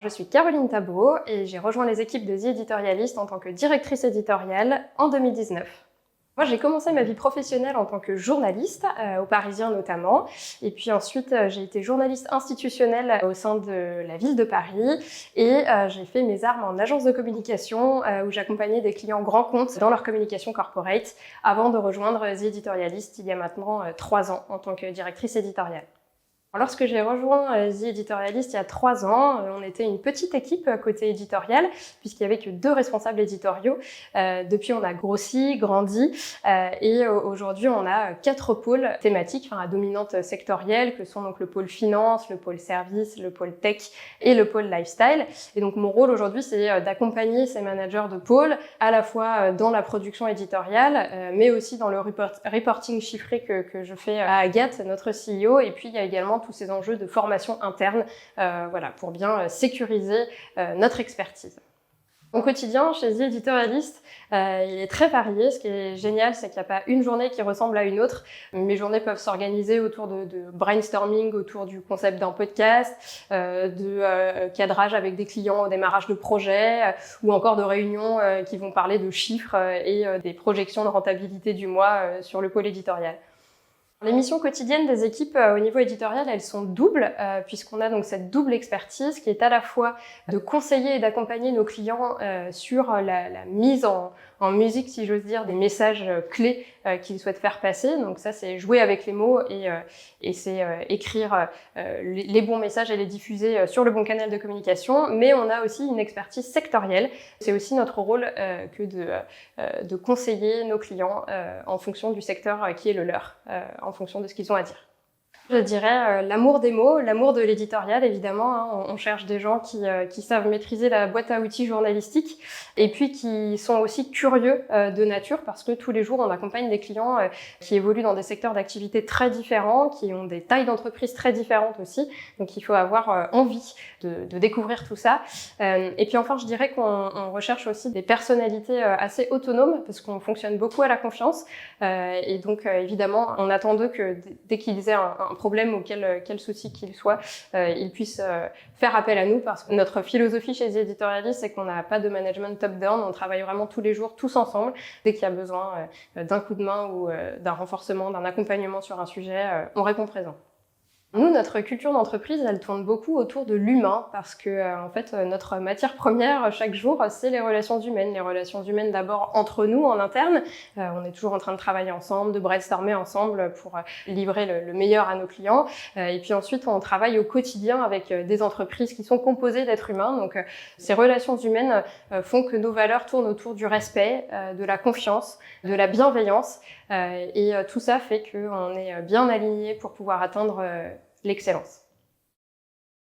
Je suis Caroline Tabot et j'ai rejoint les équipes de The Editorialist en tant que directrice éditoriale en 2019. Moi, j'ai commencé ma vie professionnelle en tant que journaliste, au Parisien notamment. Et puis ensuite, j'ai été journaliste institutionnelle au sein de la ville de Paris. Et j'ai fait mes armes en agence de communication où j'accompagnais des clients grands comptes dans leur communication corporate avant de rejoindre The Editorialist il y a maintenant 3 ans en tant que directrice éditoriale. Lorsque j'ai rejoint The Editorialist il y a 3 ans, on était une petite équipe côté éditorial, puisqu'il n'y avait que 2 responsables éditoriaux. Depuis, on a grossi, grandi, et aujourd'hui, on a 4 pôles thématiques, à dominante sectorielle, que sont donc le pôle finance, le pôle service, le pôle tech et le pôle lifestyle. Et donc, mon rôle aujourd'hui, c'est d'accompagner ces managers de pôle, à la fois dans la production éditoriale, mais aussi dans le reporting chiffré que je fais à Agathe, notre CEO. Et puis, il y a également tous ces enjeux de formation interne, pour bien sécuriser notre expertise. Mon quotidien chez The Editorialist, il est très varié. Ce qui est génial, c'est qu'il n'y a pas une journée qui ressemble à une autre. Mes journées peuvent s'organiser autour de brainstorming, autour du concept d'un podcast, de cadrage avec des clients au démarrage de projets, ou encore de réunions qui vont parler de chiffres et des projections de rentabilité du mois sur le pôle éditorial. Les missions quotidiennes des équipes au niveau éditorial, elles sont doubles, puisqu'on a donc cette double expertise qui est à la fois de conseiller et d'accompagner nos clients sur la mise en musique, si j'ose dire, des messages clés qu'ils souhaitent faire passer. Donc ça, c'est jouer avec les mots et c'est écrire les bons messages et les diffuser sur le bon canal de communication. Mais on a aussi une expertise sectorielle. C'est aussi notre rôle que de conseiller nos clients en fonction du secteur qui est le leur, en fonction de ce qu'ils ont à dire. Je dirais l'amour des mots, l'amour de l'éditorial évidemment. On cherche des gens qui savent maîtriser la boîte à outils journalistique et puis qui sont aussi curieux de nature parce que tous les jours on accompagne des clients qui évoluent dans des secteurs d'activité très différents, qui ont des tailles d'entreprise très différentes aussi. Donc il faut avoir envie de découvrir tout ça. Et puis enfin je dirais qu'on recherche aussi des personnalités assez autonomes parce qu'on fonctionne beaucoup à la confiance. Et donc évidemment on attend d'eux que dès qu'ils aient un problème ou quel souci qu'il soit, ils puissent faire appel à nous parce que notre philosophie chez The Editorialist, c'est qu'on n'a pas de management top-down, on travaille vraiment tous les jours, tous ensemble. Dès qu'il y a besoin d'un coup de main ou d'un renforcement, d'un accompagnement sur un sujet, on répond présent. Nous, notre culture d'entreprise, elle tourne beaucoup autour de l'humain parce que, en fait, notre matière première chaque jour, c'est les relations humaines. Les relations humaines d'abord entre nous, en interne. On est toujours en train de travailler ensemble, de brainstormer ensemble pour livrer le meilleur à nos clients. Et puis ensuite, on travaille au quotidien avec des entreprises qui sont composées d'êtres humains. Donc, ces relations humaines font que nos valeurs tournent autour du respect, de la confiance, de la bienveillance. Et tout ça fait qu'on est bien aligné pour pouvoir atteindre l'excellence.